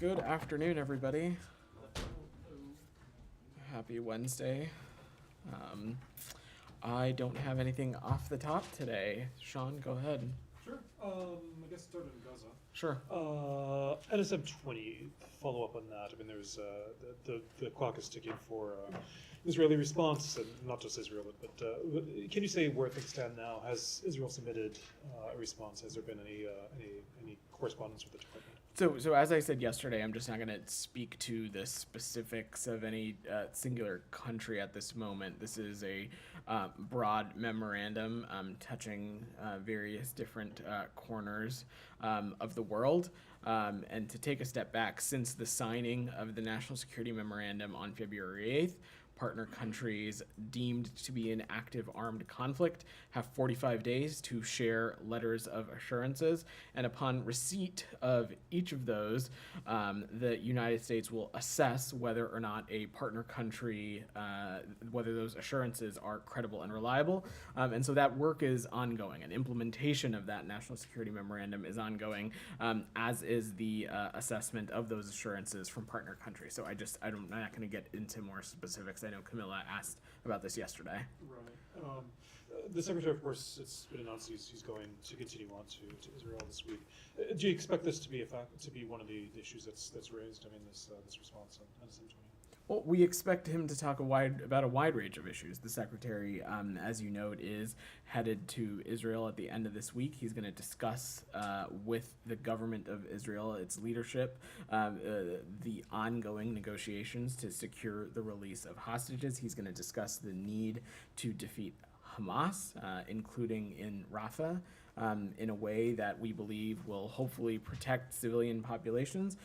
Good afternoon, everybody. Happy Wednesday. I don't have anything off the top today. Sean, go ahead. Sure. I guess start in Gaza. Sure. NSM 20, follow up on that. I mean, there's the clock is ticking for Israeli response, and not just Israel, but can you say where things stand now? Has Israel submitted a response? Has there been any correspondence with the department? So as I said yesterday, I'm just not going to speak to the specifics of any singular country at this moment. This is a broad memorandum touching various different corners of the world. And to take a step back, since the signing of the National Security Memorandum on February 8th, partner countries deemed to be in active armed conflict have 45 days to share letters of assurances, and upon receipt of each of those, the United States will assess whether or not a partner country, whether those assurances are credible and reliable, and so that work is ongoing, and implementation of that National Security Memorandum is ongoing, as is the assessment of those assurances from partner countries. So I'm not going to get into more specifics. I know Camilla asked about this yesterday. Right. The Secretary, of course, it's been announced he's going to continue on to Israel this week. Do you expect this to be one of the issues that's raised? I mean, this response on NSM 20? Well, we expect him to talk about a wide range of issues. The Secretary, as you note, is headed to Israel at the end of this week. He's going to discuss with the government of Israel, its leadership, the ongoing negotiations to secure the release of hostages. He's going to discuss the need to defeat Hamas, including in Rafah, in a way that we believe will hopefully protect civilian populations,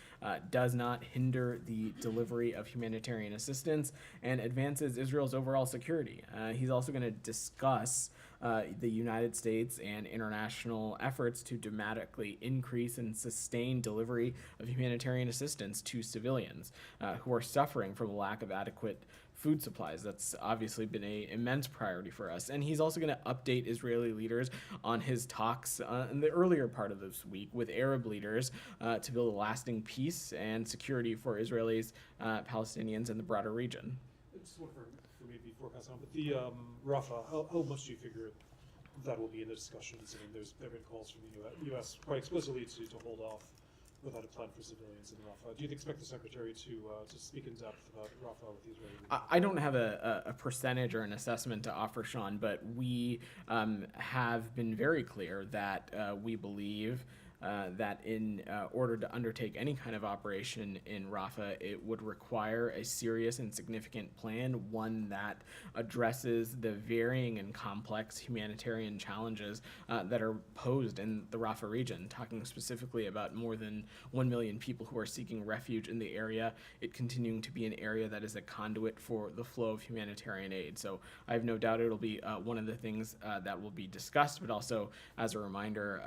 does not hinder the delivery of humanitarian assistance, and advances Israel's overall security. He's also going to discuss the United States and international efforts to dramatically increase and sustain delivery of humanitarian assistance to civilians who are suffering from a lack of adequate food supplies. That's obviously been an immense priority for us. And he's also going to update Israeli leaders on his talks in the earlier part of this week with Arab leaders to build a lasting peace and security for Israelis, Palestinians, and the broader region. Just one for me before passing on, but the Rafah, how much do you figure that will be in the discussions? I mean, there have been calls from the U.S. quite explicitly to hold off without a plan for civilians in Rafah. Do you expect the Secretary to speak in depth about Rafah with the Israelis? I don't have a percentage or an assessment to offer, Sean, but we have been very clear that we believe that in order to undertake any kind of operation in Rafah, it would require a serious and significant plan, one that addresses the varying and complex humanitarian challenges that are posed in the Rafah region, talking specifically about more than 1 million people who are seeking refuge in the area, it continuing to be an area that is a conduit for the flow of humanitarian aid. So I have no doubt it'll be one of the things that will be discussed, but also as a reminder,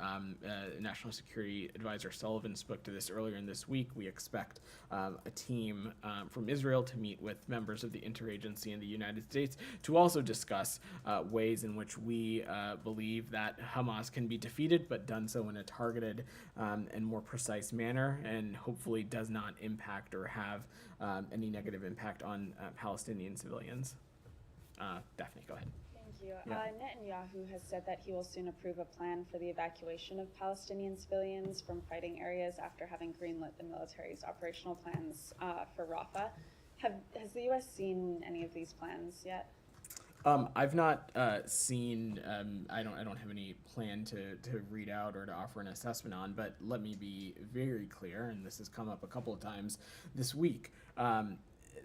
National Security Advisor Sullivan spoke to this earlier in this week. We expect a team from Israel to meet with members of the interagency in the United States to also discuss ways in which we believe that Hamas can be defeated, but done so in a targeted and more precise manner, and hopefully does not impact or have any negative impact on Palestinian civilians. Daphne, go ahead. Thank you. Yeah. Netanyahu has said that he will soon approve a plan for the evacuation of Palestinian civilians from fighting areas after having greenlit the military's operational plans for Rafah. Has the U.S. seen any of these plans yet? I've not seen. I don't have any plan to read out or to offer an assessment on. But let me be very clear, and this has come up a couple of times this week.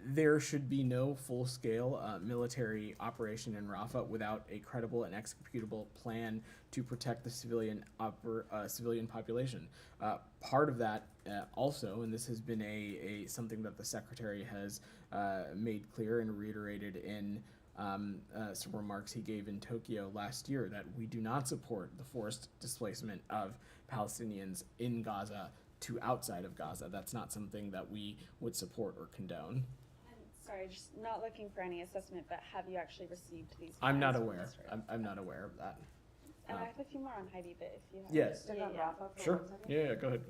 There should be no full-scale military operation in Rafah without a credible and executable plan to protect the civilian population. Part of that also, and this has been something that the Secretary has made clear and reiterated in some remarks he gave in Tokyo last year, that we do not support the forced displacement of Palestinians in Gaza to outside of Gaza. That's not something that we would support or condone. Sorry, just not looking for any assessment, but have you actually received these plans? I'm not from aware. Israel? I'm not aware of that. And I have a few more on Heidi, but if you have Yes. Stick on Rafah for Sure. 1 second. Yeah, go ahead.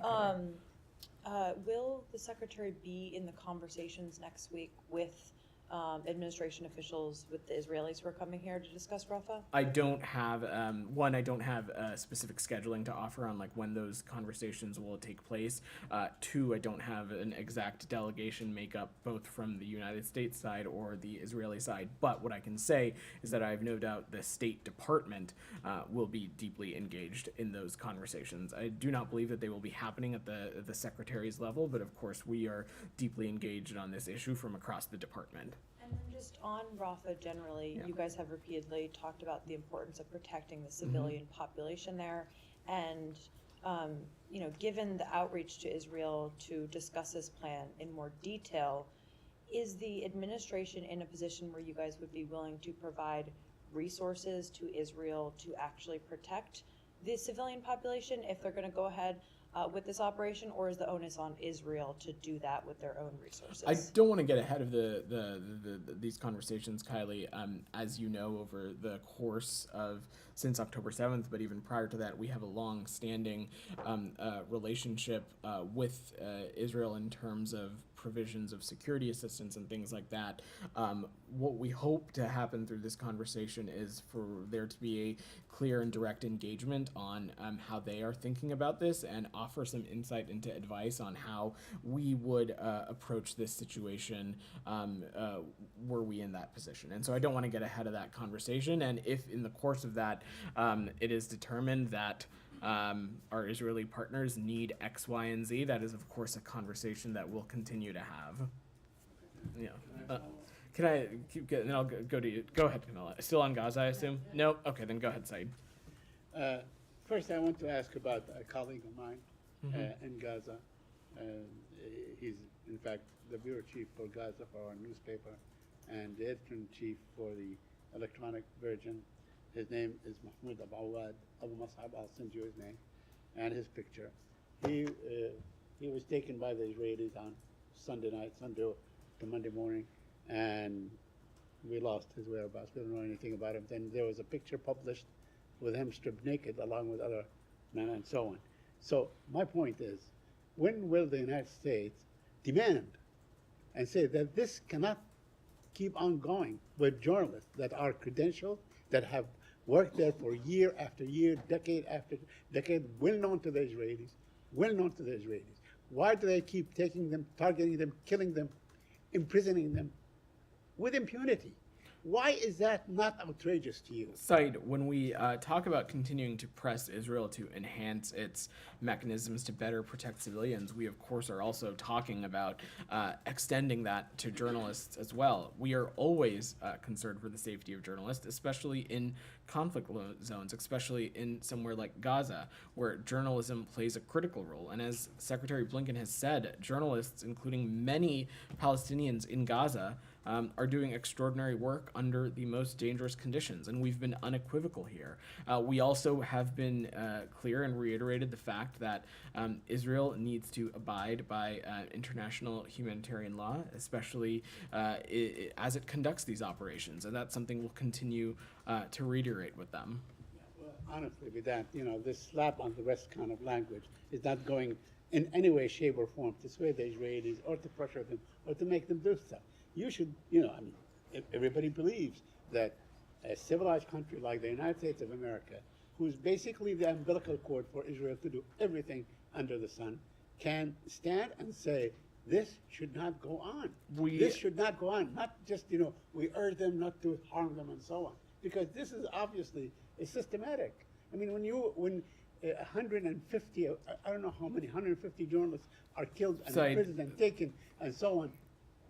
Will the secretary be in the conversations next week with administration officials, with the Israelis who are coming here to discuss Rafah? I don't have one. I don't have specific scheduling to offer on like when those conversations will take place. Two, I don't have an exact delegation makeup both from the United States side or the Israeli side. But what I can say is that I have no doubt the State Department will be deeply engaged in those conversations. I do not believe that they will be happening at the secretary's level, but of course we are deeply engaged on this issue from across the department. And then just on Rafah generally, Yeah. you guys have repeatedly talked about the importance of protecting the civilian population there. And, given the outreach to Israel to discuss this plan in more detail, is the administration in a position where you guys would be willing to provide resources to Israel to actually protect the civilian population if they're going to go ahead with this operation, or is the onus on Israel to do that with their own resources? I don't want to get ahead of these conversations, Kylie. As you know, over the course of since October 7th, but even prior to that, we have a long-standing relationship with Israel in terms of provisions of security assistance and things like that. What we hope to happen through this conversation is for there to be a clear and direct engagement on how they are thinking about this and offer some insight into advice on how we would approach this situation were we in that position. And so I don't want to get ahead of that conversation. And if in the course of that it is determined that our Israeli partners need X, Y, and Z, that is, of course, a conversation that we'll continue to have. Yeah. Can I keep getting, then I'll go to you. Go ahead, Camilla. Still on Gaza, I assume? No? Okay, then go ahead, Said. First, I want to ask about a colleague of mine in Gaza. He's, in fact, the bureau chief for Gaza for our newspaper and the editor-in-chief for the electronic version. His name is Mahmoud Abu Awad, Abu Mus'ab. I'll send you his name and his picture. He was taken by the Israelis on Sunday night, Sunday to Monday morning, and we lost his whereabouts. We don't know anything about him. Then there was a picture published with him stripped naked along with other men and so on. So my point is, when will the United States demand and say that this cannot keep on going with journalists that are credentialed, that have worked there for year after year, decade after decade, well known to the Israelis, Why do they keep taking them, targeting them, killing them, imprisoning them with impunity? Why is that not outrageous to you? Said, when we talk about continuing to press Israel to enhance its mechanisms to better protect civilians, we of course are also talking about extending that to journalists as well. We are always concerned for the safety of journalists, especially in conflict zones, especially in somewhere like Gaza, where journalism plays a critical role. And as Secretary Blinken has said, journalists, including many Palestinians in Gaza, are doing extraordinary work under the most dangerous conditions, and we've been unequivocal here. We also have been clear and reiterated the fact that Israel needs to abide by international humanitarian law, especially as it conducts these operations, and that's something we'll continue to reiterate with them. Well, honestly, with that, this slap on the wrist kind of language is not going in any way, shape, or form to sway the Israelis or to pressure them or to make them do stuff. You should, everybody believes that a civilized country like the United States of America, who's basically the umbilical cord for Israel to do everything under the sun, can stand and say, this should not go on. This should not go on. Not just, we urge them not to harm them and so on. Because this is obviously systematic. I mean, when 150, I don't know how many, 150 journalists are killed and imprisoned and taken and so on,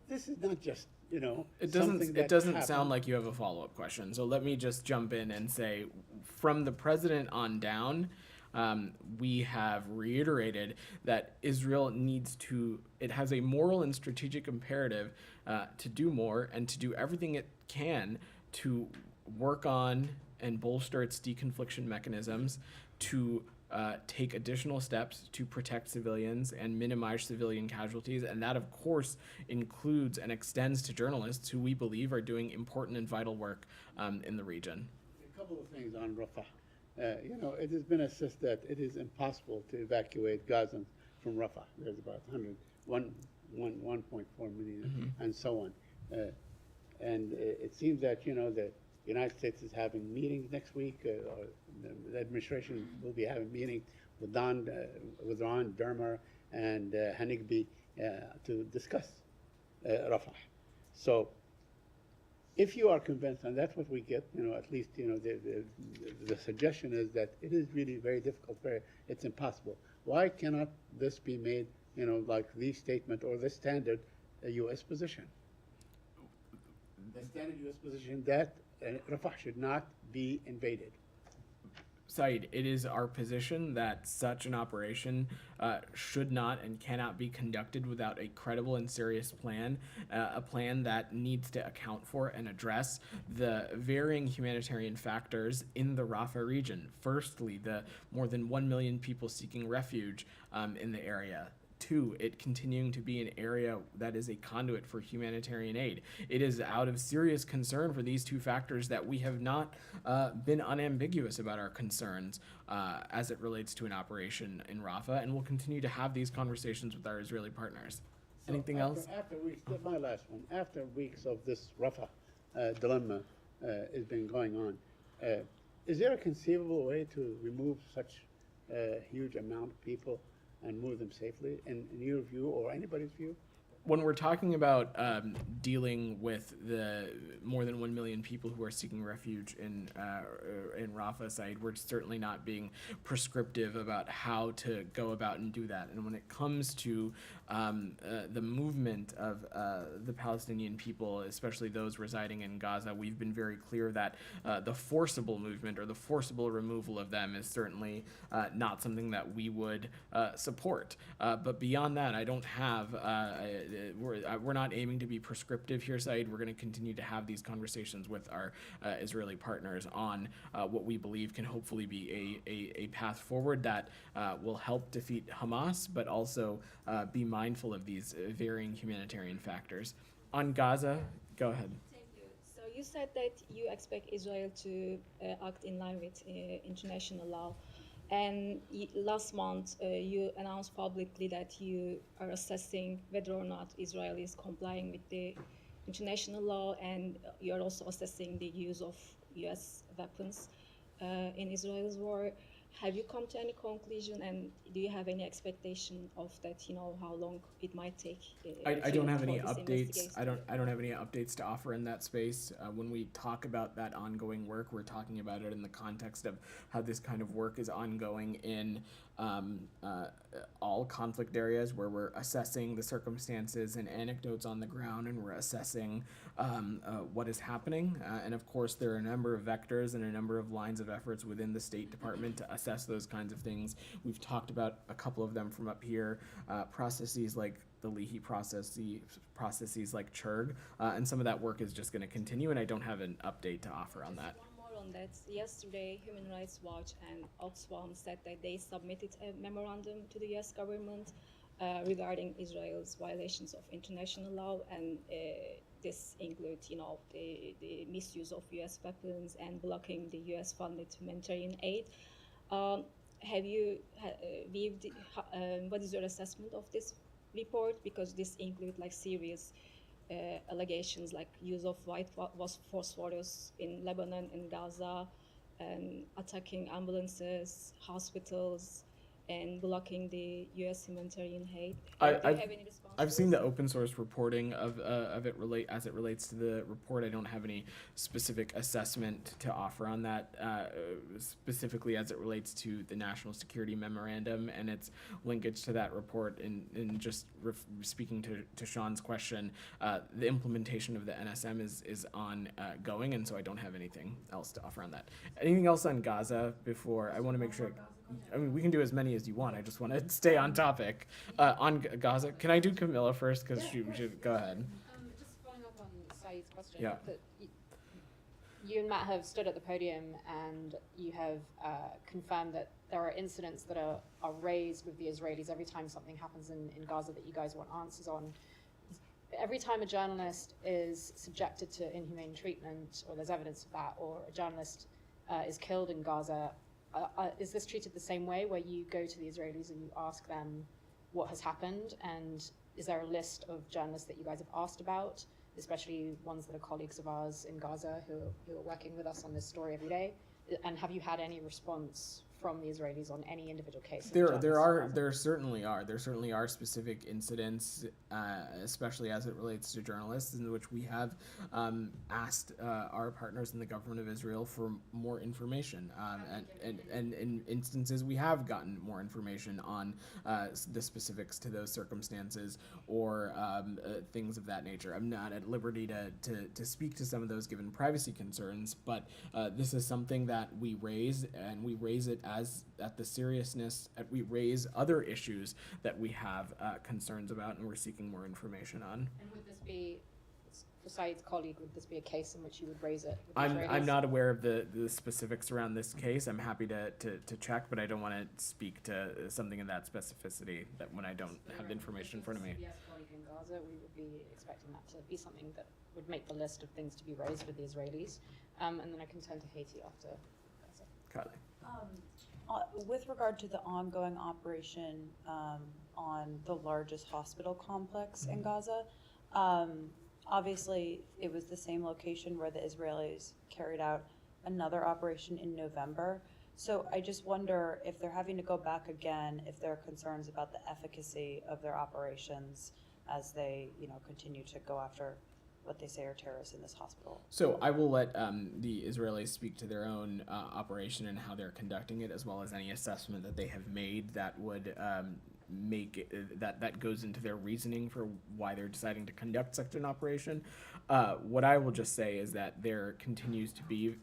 this is not just, It something that doesn't happened. sound like you have a follow-up question. So let me just jump in and say, from the president on down, we have reiterated that Israel it has a moral and strategic imperative to do more and to do everything it can to work on and bolster its deconfliction mechanisms, to take additional steps to protect civilians and minimize civilian casualties. And that, of course, includes and extends to journalists who we believe are doing important and vital work in the region. A couple of things on Rafah. It has been assessed that it is impossible to evacuate Gazans from Rafah. There's about 1.4 million, and so on. And it seems that, the United States is having meetings next week, or the administration will be having meetings with Ron Dermer and Hanigbi to discuss Rafah. So if you are convinced, and that's what we get, at least, the suggestion is that it is really very difficult, it's impossible. Why cannot this be made, like the statement or the standard U.S. position? The standard U.S. position that Rafah should not be invaded. Saeed, it is our position that such an operation should not and cannot be conducted without a credible and serious plan, a plan that needs to account for and address the varying humanitarian factors in the Rafah region. Firstly, the more than 1 million people seeking refuge in the area. Two, it continuing to be an area that is a conduit for humanitarian aid. It is out of serious concern for these two factors that we have not been unambiguous about our concerns as it relates to an operation in Rafah, and we'll continue to have these conversations with our Israeli partners. So Anything else? After weeks, my last one, after weeks of this Rafah dilemma has been going on, is there a conceivable way to remove such a huge amount of people and move them safely, in your view or anybody's view? When we're talking about dealing with the more than 1 million people who are seeking refuge in Rafah side, we're certainly not being prescriptive about how to go about and do that. And when it comes to the movement of the Palestinian people, especially those residing in Gaza, we've been very clear that the forcible movement or the forcible removal of them is certainly not something that we would support. But beyond that, I don't have we're not aiming to be prescriptive here, Saeed. We're going to continue to have these conversations with our Israeli partners on what we believe can hopefully be a path forward that will help defeat Hamas, but also be mindful of these varying humanitarian factors. On Gaza, go ahead. Thank you. So you said that you expect Israel to act in line with international law. And last month, you announced publicly that you are assessing whether or not Israel is complying with the international law, and you are also assessing the use of U.S. weapons in Israel's war. Have you come to any conclusion, and do you have any expectation of that? How long it might take? I don't have any for this updates. investigation? I don't have any updates to offer in that space. When we talk about that ongoing work, we're talking about it in the context of how this kind of work is ongoing in all conflict areas, where we're assessing the circumstances and anecdotes on the ground, and we're assessing what is happening. And of course, there are a number of vectors and a number of lines of efforts within the State Department to assess those kinds of things. We've talked about a couple of them from up here, processes like the Leahy process, processes like CHURG, and some of that work is just going to continue, and I don't have an update to offer on that. One more on that. Yesterday, Human Rights Watch and Oxfam said that they submitted a memorandum to the U.S. government regarding Israel's violations of international law, and this includes, the misuse of U.S. weapons and blocking the U.S.-funded humanitarian aid. Have you viewed? What is your assessment of this report? Because this includes serious allegations like use of white phosphorus in Lebanon and Gaza, and attacking ambulances, hospitals, and blocking the U.S. humanitarian aid. Do you have any response? I've seen the open source reporting of it as it relates to the report. I don't have any specific assessment to offer on that, specifically as it relates to the National Security Memorandum and its linkage to that report. And just speaking to Sean's question, the implementation of the NSM is ongoing, and so I don't have anything else to offer on that. Anything else on Gaza before? I want to make sure. I mean, we can do as many as you want. I just want to stay on topic. On Gaza, can I do Camilla first? Because she should go ahead. Just following up on Saeed's question. Yeah. That you and Matt have stood at the podium and you have confirmed that there are incidents that are raised with the Israelis every time something happens in Gaza that you guys want answers on. Every time a journalist is subjected to inhumane treatment, or there's evidence of that, or a journalist is killed in Gaza, is this treated the same way, where you go to the Israelis and you ask them what has happened, and is there a list of journalists that you guys have asked about, especially ones that are colleagues of ours in Gaza who are working with us on this story every day? And have you had any response from the Israelis on any individual case? of journalists in Gaza? There certainly are specific incidents, especially as it relates to journalists, in which we have asked our partners in the government of Israel for more information, and in instances we have gotten more information on the specifics to those circumstances or things of that nature. I'm not at liberty to speak to some of those given privacy concerns, but this is something that we raise, and we raise it as at the seriousness, we raise other issues that we have concerns about, and we're seeking more information on. And would this be, for Saeed's colleague, would this be a case in which you would raise it with the I'm Israelis? not aware of the specifics around this case. I'm happy to check, but I don't want to speak to something of that specificity that when I don't have the information in front of me. Yes, colleague in Gaza, we would be expecting that to be something that would make the list of things to be raised with the Israelis. And then I can turn to Haiti after Gaza. Kylie. With regard to the ongoing operation on the largest hospital complex in Gaza, obviously it was the same location where the Israelis carried out another operation in November. So I just wonder if they're having to go back again, if there are concerns about the efficacy of their operations as they, continue to go after what they say are terrorists in this hospital. So I will let the Israelis speak to their own operation and how they're conducting it, as well as any assessment that they have made that would make it, that goes into their reasoning for why they're deciding to conduct such an operation. What I will just say is that there continues to be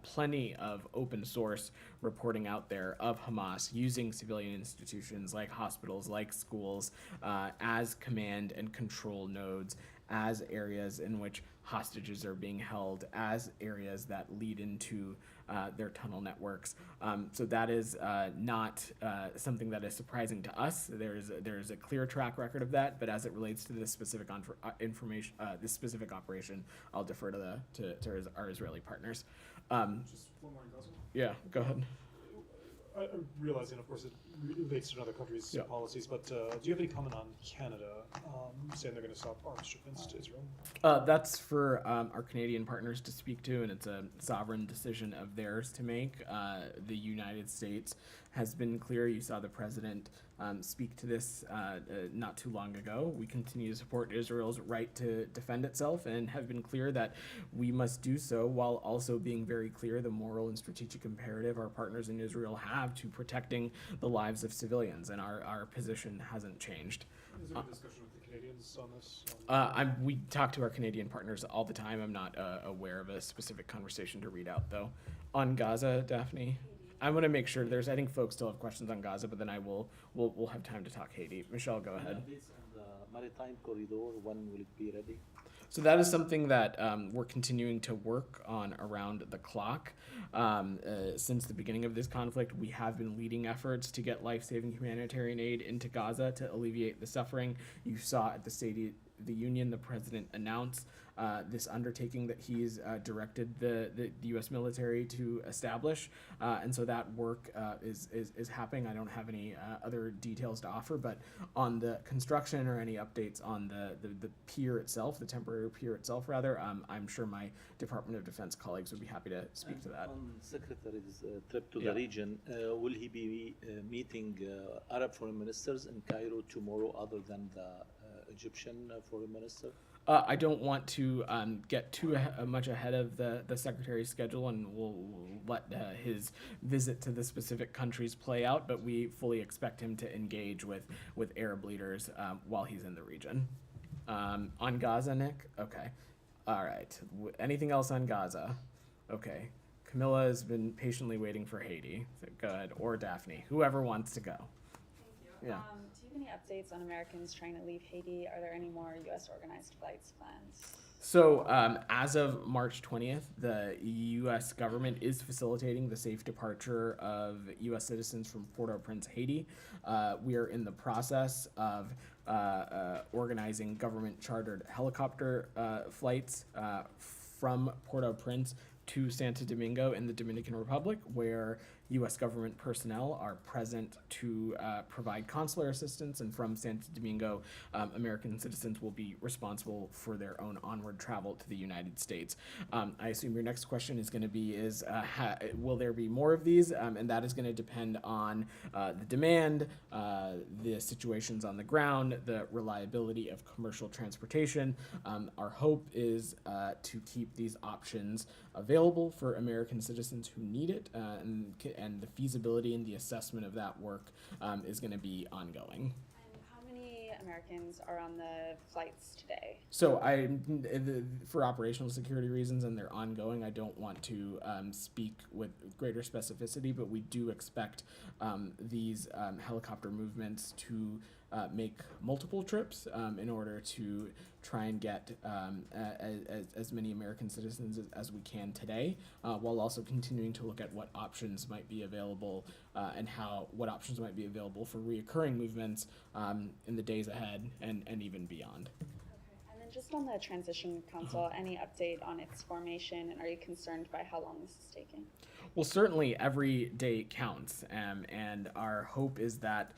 plenty of open source reporting out there of Hamas using civilian institutions like hospitals, like schools, as command and control nodes, as areas in which hostages are being held, as areas that lead into their tunnel networks. So that is not something that is surprising to us. There's a clear track record of that, but as it relates to this specific information, this specific operation, I'll defer to our Israeli partners. Just one more in Gaza. Yeah, go ahead. I'm realizing, of course, it relates to other countries' Yeah. policies, but do you have any comment on Canada saying they're going to stop arms shipments to Israel? That's for our Canadian partners to speak to, and it's a sovereign decision of theirs to make. The United States has been clear. You saw the president speak to this not too long ago. We continue to support Israel's right to defend itself and have been clear that we must do so while also being very clear the moral and strategic imperative our partners in Israel have to protecting the lives of civilians, and our position hasn't changed. Is there a discussion with the Canadians on this? We talk to our Canadian partners all the time. I'm not aware of a specific conversation to read out, though. On Gaza, Daphne? I want to make sure I think folks still have questions on Gaza, but then we'll have time to talk Haiti. Michelle, go ahead. Updates on the maritime corridor, when will it be ready? So that is something that we're continuing to work on around the clock. Since the beginning of this conflict, we have been leading efforts to get life-saving humanitarian aid into Gaza to alleviate the suffering. You saw at the State of the Union, the president announced this undertaking that he's directed the U.S. military to establish, and so that work is happening. I don't have any other details to offer, but on the construction or any updates on the pier itself, the temporary pier itself, rather, I'm sure my Department of Defense colleagues would be happy to speak to that. On Secretary's trip to Yeah. the region, will he be meeting Arab foreign ministers in Cairo tomorrow other than the Egyptian foreign minister? I don't want to get too much ahead of the secretary's schedule, and we'll let his visit to the specific countries play out, but we fully expect him to engage with Arab leaders while he's in the region. On Gaza, Nick? Okay. All right. Anything else on Gaza? Okay. Camilla has been patiently waiting for Haiti. So go ahead. Or Daphne. Whoever wants to go. Thank you. Yeah. Do you have any updates on Americans trying to leave Haiti? Are there any more U.S. organized flights planned? So as of March 20th, the U.S. government is facilitating the safe departure of U.S. citizens from Port-au-Prince, Haiti. We are in the process of organizing government chartered helicopter flights from Port-au-Prince to Santo Domingo in the Dominican Republic, where U.S. government personnel are present to provide consular assistance, and from Santo Domingo, American citizens will be responsible for their own onward travel to the United States. I assume your next question is going to be will there be more of these? And that is going to depend on the demand, the situations on the ground, the reliability of commercial transportation. Our hope is to keep these options available for American citizens who need it, and the feasibility and the assessment of that work is going to be ongoing. And how many Americans are on the flights today? So for operational security reasons, and they're ongoing, I don't want to speak with greater specificity, but we do expect these helicopter movements to make multiple trips in order to try and get as many American citizens as we can today, while also continuing to look at what options might be available and what options might be available for reoccurring movements in the days ahead and even beyond. And then just on the Transition Council, any update on its formation, and are you concerned by how long this is taking? Well, certainly every day counts, and our hope is that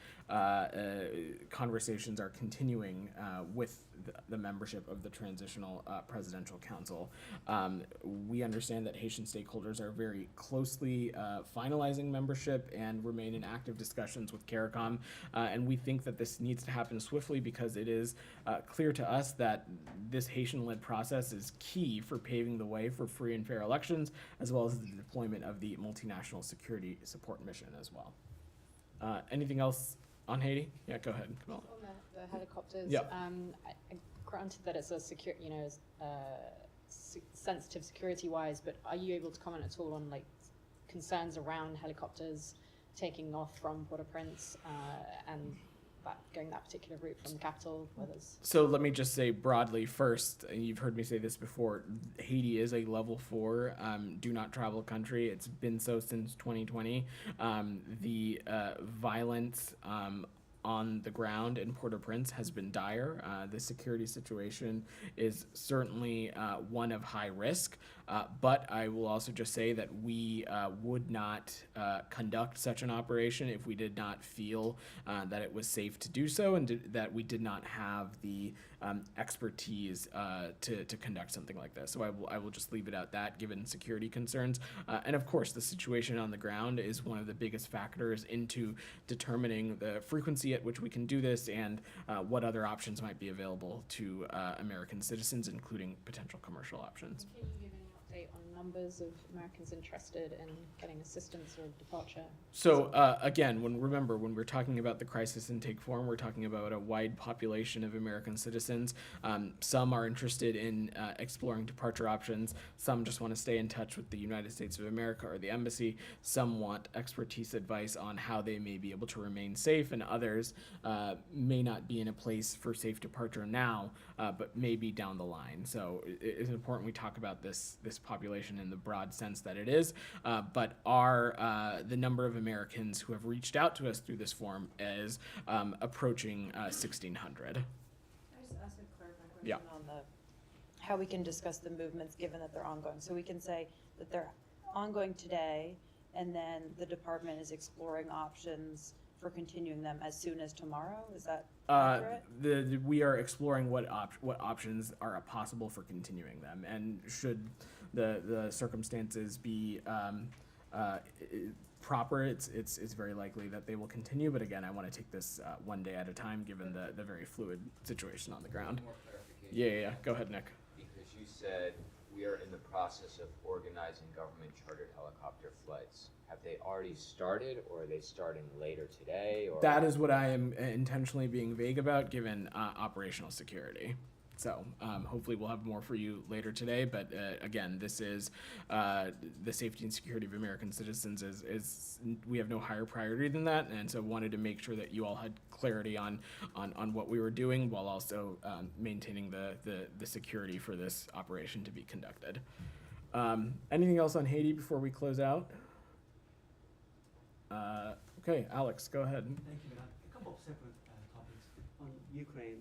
conversations are continuing with the membership of the Transitional Presidential Council. We understand that Haitian stakeholders are very closely finalizing membership and remain in active discussions with CARICOM, and we think that this needs to happen swiftly because it is clear to us that this Haitian-led process is key for paving the way for free and fair elections, as well as the deployment of the multinational security support mission as well. Anything else on Haiti? Yeah, go ahead, Kamala. On the helicopters, Yep. Granted that it's a sensitive security-wise, but are you able to comment at all on like concerns around helicopters taking off from Port-au-Prince and going that particular route from the capital? So let me just say broadly first, and you've heard me say this before, Haiti is a level 4 do not travel country. It's been so since 2020. The violence on the ground in Port-au-Prince has been dire. The security situation is certainly one of high risk, but I will also just say that we would not conduct such an operation if we did not feel that it was safe to do so, and that we did not have the expertise to conduct something like this. So I will just leave it at that, given security concerns. And of course, the situation on the ground is one of the biggest factors into determining the frequency at which we can do this and what other options might be available to American citizens, including potential commercial options. Can you give any update on numbers of Americans interested in getting assistance or departure? So again, when we're talking about the crisis intake forum, we're talking about a wide population of American citizens. Some are interested in exploring departure options. Some just want to stay in touch with the United States of America or the embassy. Some want expertise advice on how they may be able to remain safe, and others may not be in a place for safe departure now, but maybe down the line. So it's important we talk about this population in the broad sense that it is, but the number of Americans who have reached out to us through this forum is approaching 1,600. Can I just ask a clarifying question Yeah. on how we can discuss the movements given that they're ongoing? So we can say that they're ongoing today, and then the department is exploring options for continuing them as soon as tomorrow? Is that accurate? We are exploring what options are possible for continuing them, and should the circumstances be proper, it's very likely that they will continue. But again, I want to take this one day at a time, given the very fluid situation on the ground. More clarification. Yeah. Go ahead, Nick. Because you said we are in the process of organizing government chartered helicopter flights. Have they already started, or are they starting later today? Or That is what I am intentionally being vague about, given operational security. So hopefully we'll have more for you later today. But again, this is the safety and security of American citizens is we have no higher priority than that. And so wanted to make sure that you all had clarity on what we were doing, while also maintaining the security for this operation to be conducted. Anything else on Haiti before we close out? Okay, Alex, go ahead. Thank you, Milan. A couple of separate topics. On Ukraine,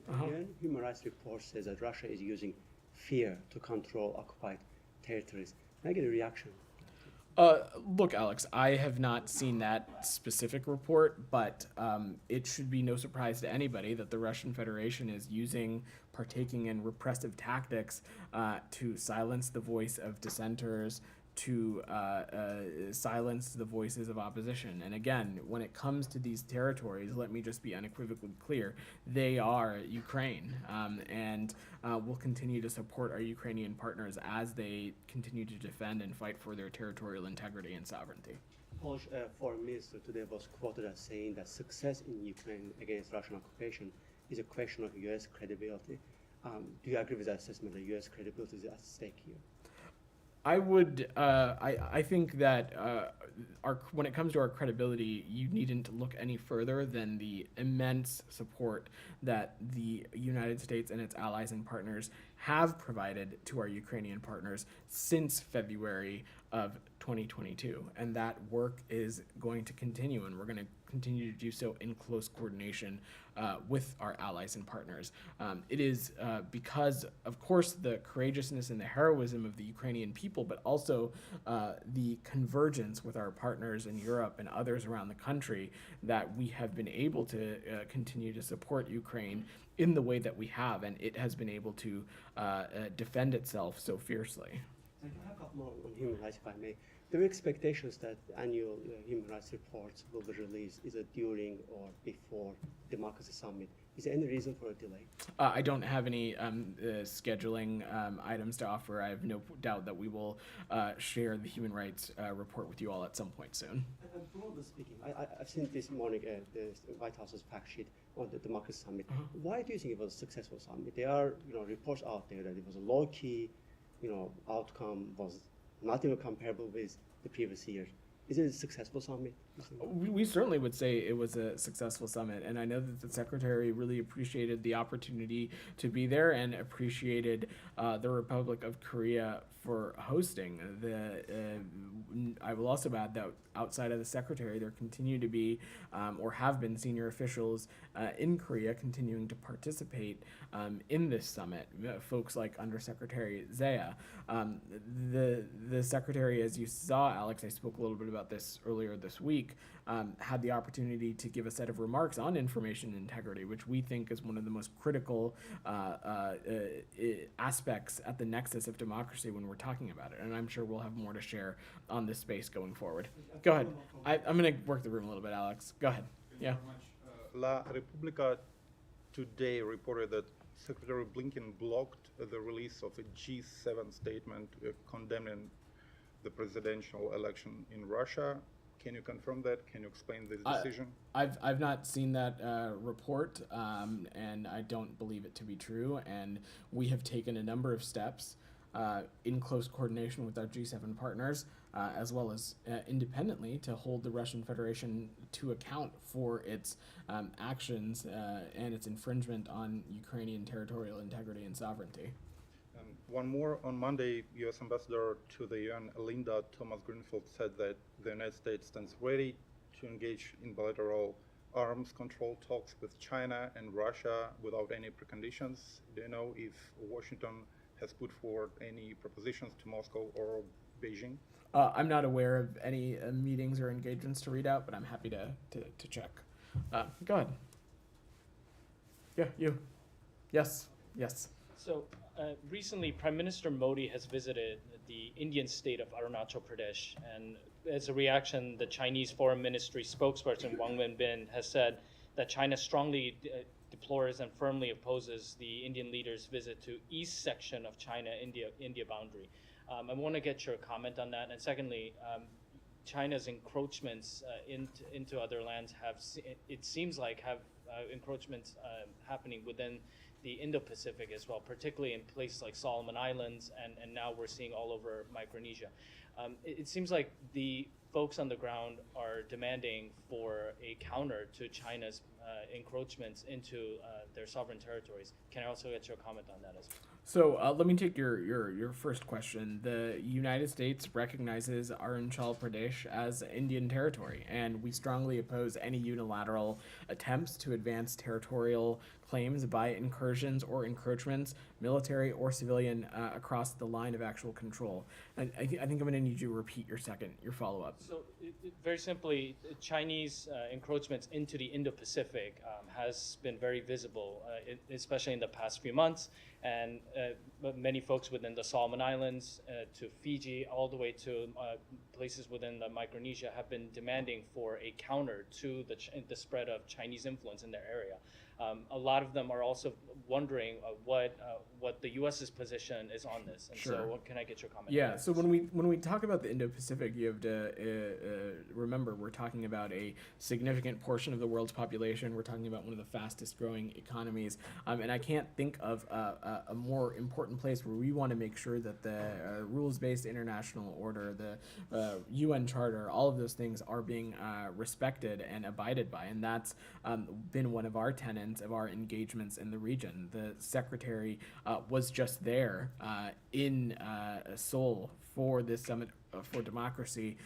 Human Rights Report says that Russia is using fear to control occupied territories. Can I get a reaction? Look, Alex, I have not seen that specific report, but it should be no surprise to anybody that the Russian Federation is partaking in repressive tactics to silence the voice of dissenters, to silence the voices of opposition. And again, when it comes to these territories, let me just be unequivocally clear, they are Ukraine. And we'll continue to support our Ukrainian partners as they continue to defend and fight for their territorial integrity and sovereignty. Polish foreign minister today was quoted as saying that success in Ukraine against Russian occupation is a question of U.S. credibility. Do you agree with that assessment that U.S. credibility is at stake here? I would. I think that when it comes to our credibility, you needn't look any further than the immense support that the United States and its allies and partners have provided to our Ukrainian partners since February of 2022, and that work is going to continue, and we're going to continue to do so in close coordination with our allies and partners. It is because, of course, the courageousness and the heroism of the Ukrainian people, but also the convergence with our partners in Europe and others around the country, that we have been able to continue to support Ukraine in the way that we have, and it has been able to defend itself so fiercely. I have a couple more on human rights, if I may. There are expectations that annual human rights reports will be released either during or before Democracy Summit. Is there any reason for a delay? I don't have any scheduling items to offer. I have no doubt that we will share the human rights report with you all at some point soon. Broadly speaking, I've seen this morning the White House's fact sheet on the Democracy Summit. Why do you think it was a successful summit? There are reports out there that it was a low-key outcome, was not even comparable with the previous year. Is it a successful summit? We certainly would say it was a successful summit, and I know that the Secretary really appreciated the opportunity to be there and appreciated the Republic of Korea for hosting. I will also add that outside of the Secretary, there continue to be or have been senior officials in Korea continuing to participate in this summit, folks like Undersecretary Zaya. The Secretary, as you saw, Alex, I spoke a little bit about this earlier this week, had the opportunity to give a set of remarks on information integrity, which we think is one of the most critical aspects at the nexus of democracy when we're talking about it. And I'm sure we'll have more to share on this space going forward. Go ahead. I'm going to work the room a little bit, Alex. Go ahead. Yeah. La Repubblica today reported that Secretary Blinken blocked the release of a G7 statement condemning the presidential election in Russia. Can you confirm that? Can you explain this decision? I've not seen that report, and I don't believe it to be true. And we have taken a number of steps in close coordination with our G7 partners, as well as independently, to hold the Russian Federation to account for its actions and its infringement on Ukrainian territorial integrity and sovereignty. One more. On Monday, U.S. Ambassador to the UN, Linda Thomas-Greenfield, said that the United States stands ready to engage in bilateral arms control talks with China and Russia without any preconditions. Do you know if Washington has put forward any propositions to Moscow or Beijing? I'm not aware of any meetings or engagements to read out, but I'm happy to check. Go ahead. Yeah, you. Yes. So recently, Prime Minister Modi has visited the Indian state of Arunachal Pradesh, and as a reaction, the Chinese Foreign Ministry spokesperson Wang Wenbin has said that China strongly deplores and firmly opposes the Indian leader's visit to east section of China-India boundary. I want to get your comment on that. And secondly, China's encroachments into other lands it seems like have encroachments happening within the Indo-Pacific as well, particularly in places like Solomon Islands, and now we're seeing all over Micronesia. It seems like the folks on the ground are demanding for a counter to China's encroachments into their sovereign territories. Can I also get your comment on that as well? So let me take your first question. The United States recognizes Arunachal Pradesh as Indian territory, and we strongly oppose any unilateral attempts to advance territorial claims by incursions or encroachments, military or civilian, across the line of actual control. And I think I'm going to need you to repeat your follow-up. So, very simply, Chinese encroachments into the Indo-Pacific has been very visible, especially in the past few months. And many folks within the Solomon Islands to Fiji, all the way to places within the Micronesia, have been demanding for a counter to the spread of Chinese influence in their area. A lot of them are also wondering what the U.S.'s position is on this, and Sure. so can I get your comment? Yeah, so when we talk about the Indo-Pacific, you have to remember we're talking about a significant portion of the world's population. We're talking about one of the fastest growing economies, and I can't think of a more important place where we want to make sure that the rules-based international order, the UN Charter, all of those things are being respected and abided by, and that's been one of our tenets of our engagements in the region. The Secretary was just there in Seoul for this summit for democracy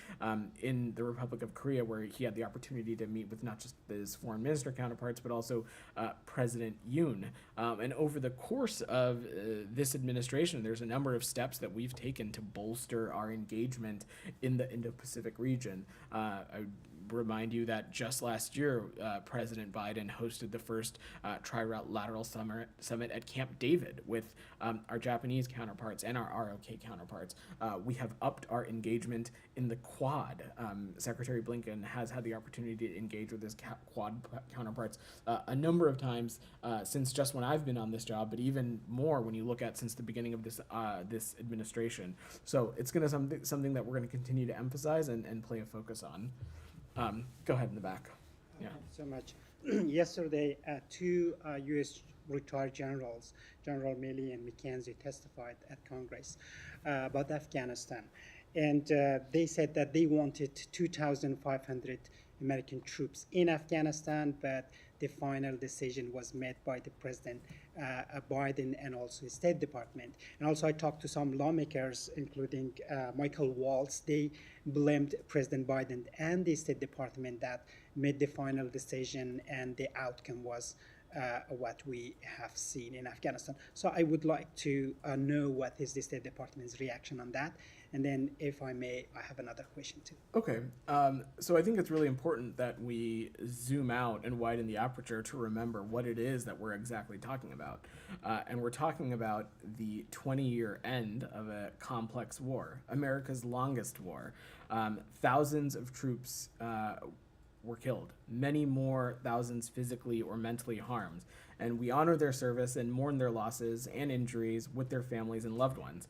in the Republic of Korea, where he had the opportunity to meet with not just his foreign minister counterparts, but also President Yoon. And over the course of this administration, there's a number of steps that we've taken to bolster our engagement in the Indo-Pacific region. I remind you that just last year, President Biden hosted the first trilateral summit at Camp David with our Japanese counterparts and our ROK counterparts. We have upped our engagement in the Quad. Secretary Blinken has had the opportunity to engage with his Quad counterparts a number of times since just when I've been on this job, but even more when you look at since the beginning of this administration. So it's going to something that we're going to continue to emphasize and play a focus on. Go ahead in the back. Yeah. Thank you so much. Yesterday, two U.S. retired generals, General Milley and McKenzie, testified at Congress about Afghanistan. And they said that they wanted 2,500 American troops in Afghanistan, but the final decision was made by the President Biden and also the State Department. And also I talked to some lawmakers, including Michael Waltz. They blamed President Biden and the State Department that made the final decision, and the outcome was what we have seen in Afghanistan. So I would like to know what is the State Department's reaction on that. And then, if I may, I have another question too. Okay, so I think it's really important that we zoom out and widen the aperture to remember what it is that we're exactly talking about. And we're talking about the 20-year end of a complex war, America's longest war. Thousands of troops were killed, many more thousands physically or mentally harmed. And we honor their service and mourn their losses and injuries with their families and loved ones.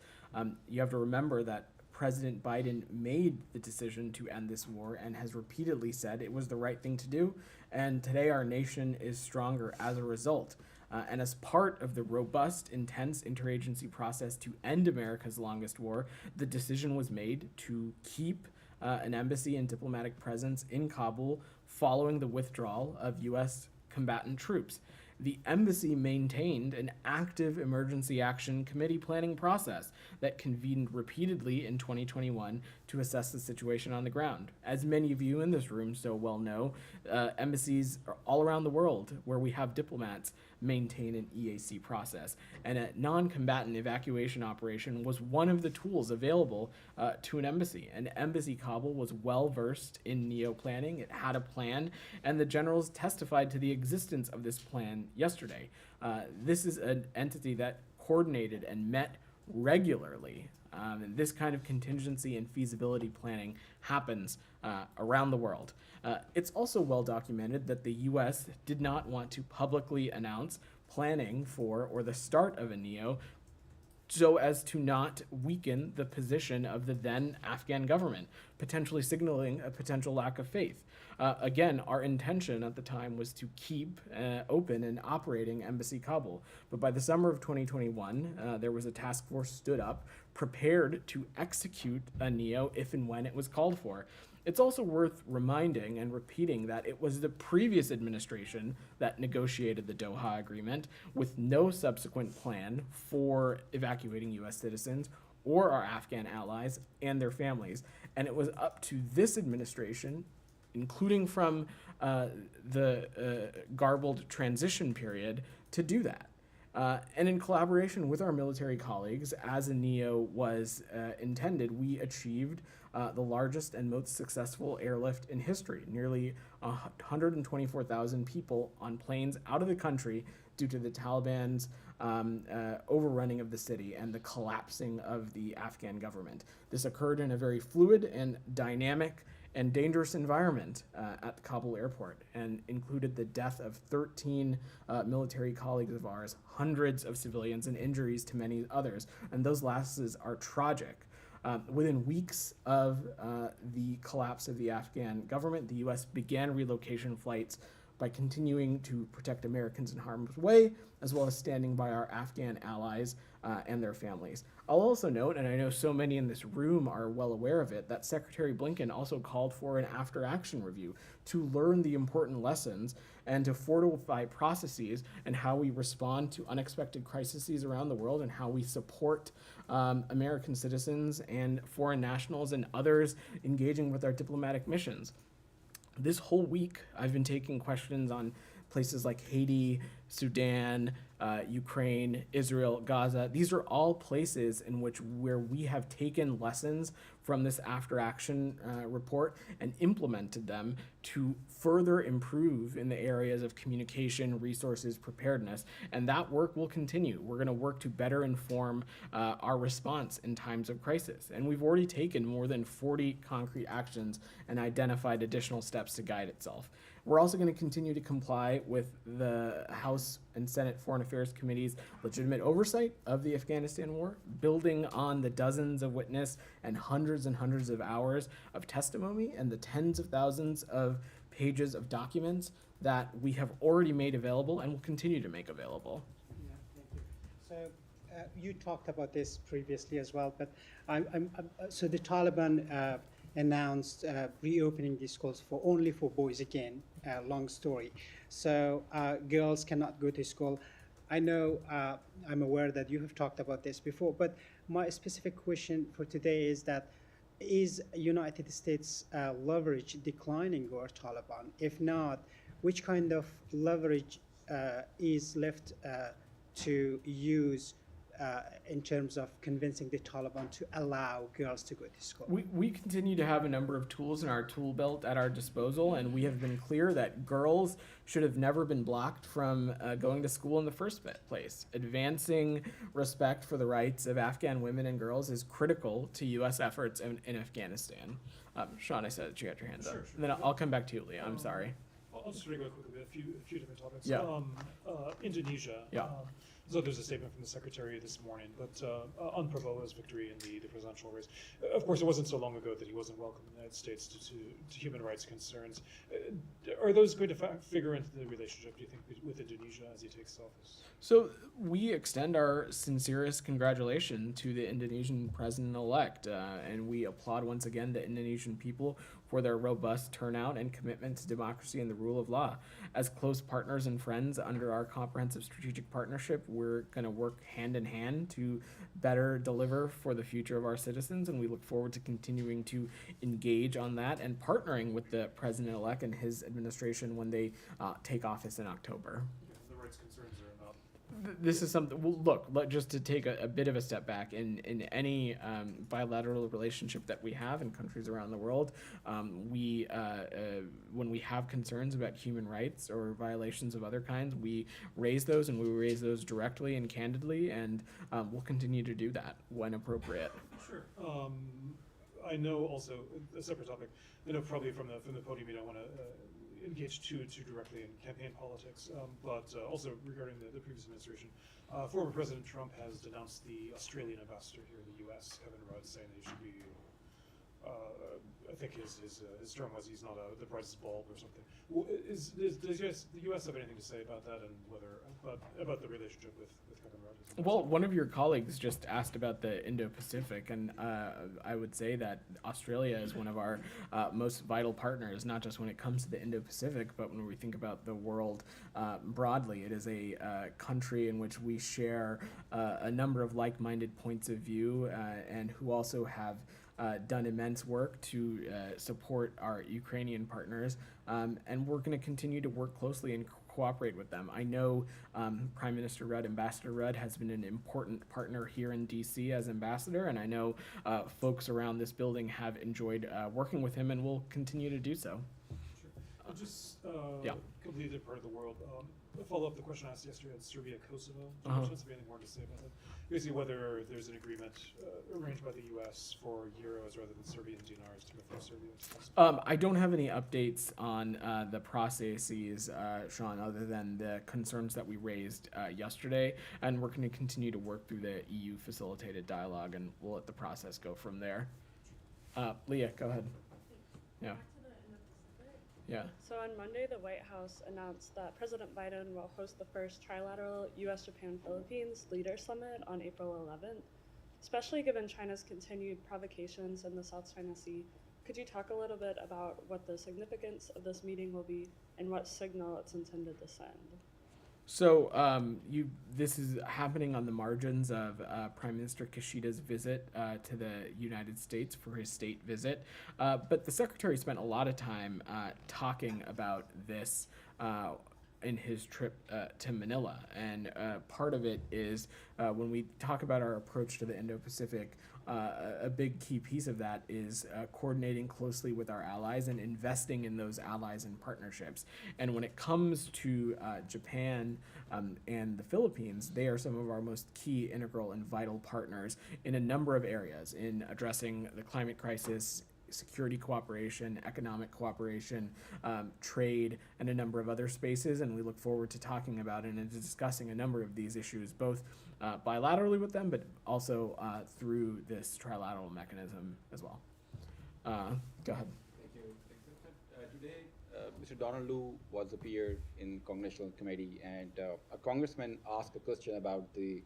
You have to remember that President Biden made the decision to end this war and has repeatedly said it was the right thing to do. And today our nation is stronger as a result. And as part of the robust, intense interagency process to end America's longest war, the decision was made to keep an embassy and diplomatic presence in Kabul following the withdrawal of U.S. combatant troops. The embassy maintained an active emergency action committee planning process that convened repeatedly in 2021 to assess the situation on the ground. As many of you in this room so well know, embassies all around the world where we have diplomats maintain an EAC process. And a non-combatant evacuation operation was one of the tools available to an embassy. And Embassy Kabul was well-versed in NEO planning. It had a plan, and the generals testified to the existence of this plan yesterday. This is an entity that coordinated and met regularly. And this kind of contingency and feasibility planning happens around the world. It's also well documented that the U.S. did not want to publicly announce planning for or the start of a NEO so as to not weaken the position of the then Afghan government, potentially signaling a potential lack of faith. Again, our intention at the time was to keep open and operating Embassy Kabul. But by the summer of 2021, there was a task force stood up, prepared to execute a NEO if and when it was called for. It's also worth reminding and repeating that it was the previous administration that negotiated the Doha Agreement with no subsequent plan for evacuating U.S. citizens or our Afghan allies and their families. And it was up to this administration, including from the garbled transition period, to do that. And in collaboration with our military colleagues, as a NEO was intended, we achieved the largest and most successful airlift in history. Nearly 124,000 people on planes out of the country due to the Taliban's overrunning of the city and the collapsing of the Afghan government. This occurred in a very fluid and dynamic and dangerous environment at the Kabul airport, and included the death of 13 military colleagues of ours, hundreds of civilians, and injuries to many others. And those losses are tragic. Within weeks of the collapse of the Afghan government, the U.S. began relocation flights by continuing to protect Americans in harm's way, as well as standing by our Afghan allies and their families. I'll also note, and I know so many in this room are well aware of it, that Secretary Blinken also called for an after-action review to learn the important lessons and to fortify processes and how we respond to unexpected crises around the world and how we support American citizens and foreign nationals and others engaging with our diplomatic missions. This whole week, I've been taking questions on places like Haiti, Sudan, Ukraine, Israel, Gaza. These are all places in where we have taken lessons from this after-action report and implemented them to further improve in the areas of communication, resources, preparedness, and that work will continue. We're going to work to better inform our response in times of crisis, and we've already taken more than 40 concrete actions and identified additional steps to guide itself. We're also going to continue to comply with the House and Senate Foreign Affairs Committee's legitimate oversight of the Afghanistan war, building on the dozens of witness and hundreds of hours of testimony and the tens of thousands of pages of documents that we have already made available and will continue to make available. Yeah, thank you. So you talked about this previously as well, but so the Taliban announced reopening these schools only for boys again. Long story. So girls cannot go to school. I know I'm aware that you have talked about this before, but my specific question for today is that is United States leverage declining over Taliban? If not, which kind of leverage is left to use in terms of convincing the Taliban to allow girls to go to school? We continue to have a number of tools in our tool belt at our disposal, and we have been clear that girls should have never been blocked from going to school in the first place. Advancing respect for the rights of Afghan women and girls is critical to U.S. efforts in Afghanistan. Sean, I said that you had your hand up. Sure. And then I'll come back to you, Leah. I'm sorry. I'll just real quickly a few different topics. Yeah. Indonesia. Yeah. So there's a statement from the secretary this morning, but on Prabowo's victory in the presidential race. Of course, it wasn't so long ago that he wasn't welcome in the United States to human rights concerns. Are those going to figure into the relationship, do you think, with Indonesia as he takes office? So we extend our sincerest congratulations to the Indonesian president-elect, and we applaud once again the Indonesian people for their robust turnout and commitment to democracy and the rule of law. As close partners and friends under our comprehensive strategic partnership, we're going to work hand in hand to better deliver for the future of our citizens, and we look forward to continuing to engage on that and partnering with the president-elect and his administration when they take office in October. The rights concerns are not. This is something, well, look, just to take a bit of a step back, in any bilateral relationship that we have in countries around the world, when we have concerns about human rights or violations of other kinds, we raise those, and we raise those directly and candidly, and we'll continue to do that when appropriate. Sure. I know also, a separate topic, I know probably from the podium you don't want to engage too directly in campaign politics, but also regarding the previous administration, former President Trump has denounced the Australian ambassador here in the U.S., Kevin Rudd, saying that he should be, I think his term was he's not the price is bulb or something. Does the U.S. have anything to say about that and about the relationship with Kevin Rudd? Well, one of your colleagues just asked about the Indo-Pacific, and I would say that Australia is one of our most vital partners, not just when it comes to the Indo-Pacific, but when we think about the world broadly. It is a country in which we share a number of like-minded points of view and who also have done immense work to support our Ukrainian partners, and we're going to continue to work closely and cooperate with them. I know Prime Minister Rudd, Ambassador Rudd, has been an important partner here in DC as ambassador, and I know folks around this building have enjoyed working with him and will continue to do so. And just Yeah. completely part of the world. Follow up the question I asked yesterday on Serbia, Kosovo. Do you Uh-huh. have anything more to say about that? Basically, whether there's an agreement arranged by the U.S. for euros rather than Serbian dinars to go from Serbia to Kosovo. I don't have any updates on the processes, Sean, other than the concerns that we raised yesterday, and we're going to continue to work through the EU facilitated dialogue, and we'll let the process go from there. Leah, go ahead. Yeah. Yeah. So on Monday, the White House announced that President Biden will host the first trilateral U.S., Japan, Philippines Leader Summit on April 11th. Especially given China's continued provocations in the South China Sea, could you talk a little bit about what the significance of this meeting will be and what signal it's intended to send? So this is happening on the margins of Prime Minister Kishida's visit to the United States for his state visit. But the secretary spent a lot of time talking about this in his trip to Manila. And part of it is when we talk about our approach to the Indo-Pacific, a big key piece of that is coordinating closely with our allies and investing in those allies and partnerships. And when it comes to Japan and the Philippines, they are some of our most key, integral, and vital partners in a number of areas in addressing the climate crisis, security cooperation, economic cooperation, trade, and a number of other spaces. And we look forward to talking about and discussing a number of these issues, both bilaterally with them, but also through this trilateral mechanism as well. Go ahead. Thank you. Today, Mr. Donald Lu was appeared in Congressional Committee, and a congressman asked a question about the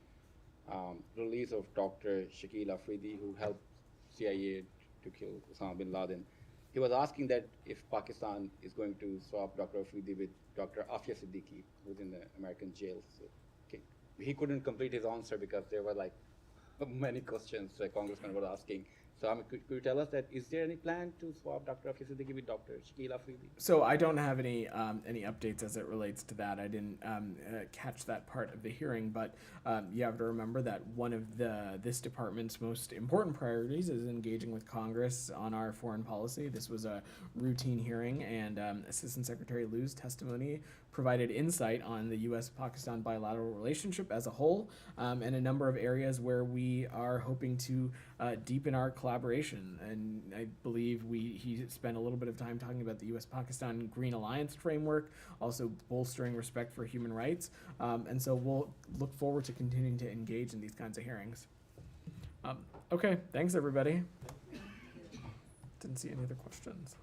release of Dr. Shakil Afridi, who helped CIA to kill Osama bin Laden. He was asking that if Pakistan is going to swap Dr. Afridi with Dr. Afia Siddiqui, who's in the American jail. So, okay. He couldn't complete his answer because there were like many questions the congressman was asking. So could you tell us that, is there any plan to swap Dr. Afia Siddiqui with Dr. Shakil Afridi? So I don't have any updates as it relates to that. I didn't catch that part of the hearing, but you have to remember that one of this department's most important priorities is engaging with Congress on our foreign policy. This was a routine hearing, and Assistant Secretary Lu's testimony provided insight on the U.S.-Pakistan bilateral relationship as a whole, and a number of areas where we are hoping to deepen our collaboration. And I believe he spent a little bit of time talking about the U.S.-Pakistan Green Alliance framework, also bolstering respect for human rights. And so we'll look forward to continuing to engage in these kinds of hearings. Okay, thanks everybody. Didn't see any other questions.